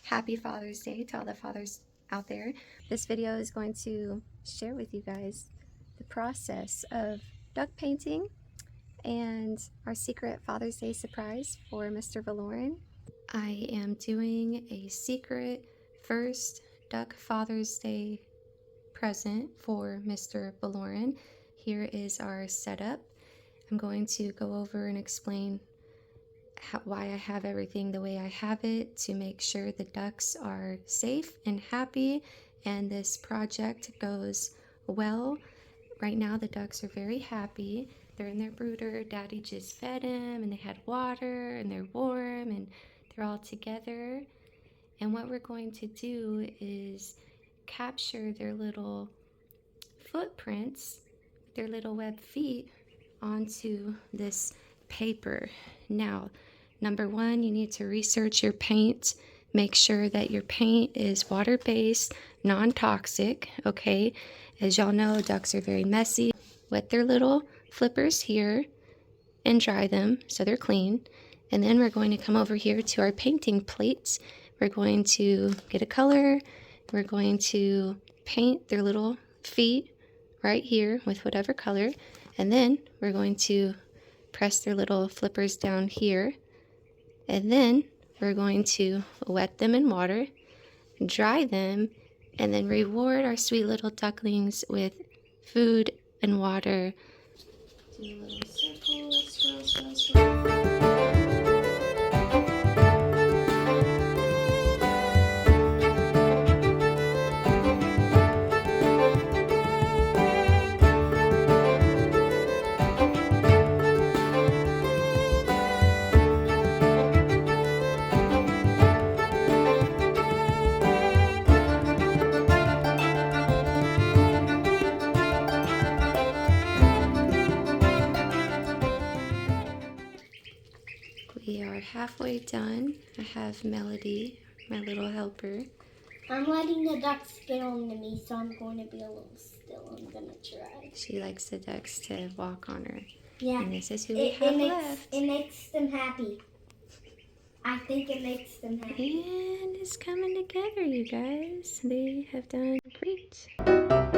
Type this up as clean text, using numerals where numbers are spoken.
Happy Father's Day to all the fathers out there. This video is going to share with you guys the process of duck painting and our secret Father's Day surprise for Mr. Valoran. I am doing a secret first duck Father's Day present for Mr. Valoran. Here is our setup. I'm going to go over and explain why I have everything the way I have it to make sure the ducks are safe and happy and this project goes well. Right now the ducks are very happy. They're in their brooder. Daddy just fed them and they had water and they're warm and they're all together. And what we're going to do is capture their little footprints, their little web feet onto this paper. Now, number one, you need to research your paint. Make sure that your paint is water-based, non-toxic, okay? As y'all know, ducks are very messy. Wet their little flippers here and dry them so they're clean. And then we're going to come over here to our painting plates. We're going to get a color. We're going to paint their little feet right here with whatever color. And then we're going to press their little flippers down here. And then we're going to wet them in water, dry them, and then reward our sweet little ducklings with food and water. Do a little circle, swirl, swirl, swirl. We are halfway done. I have Melody, my little helper. I'm letting the ducks get on to me, so I'm going to be a little still. I'm going to try. She likes the ducks to walk on her. Yeah. And this is who we have left. It makes them happy. I think it makes them happy. And it's coming together, you guys. They have done great.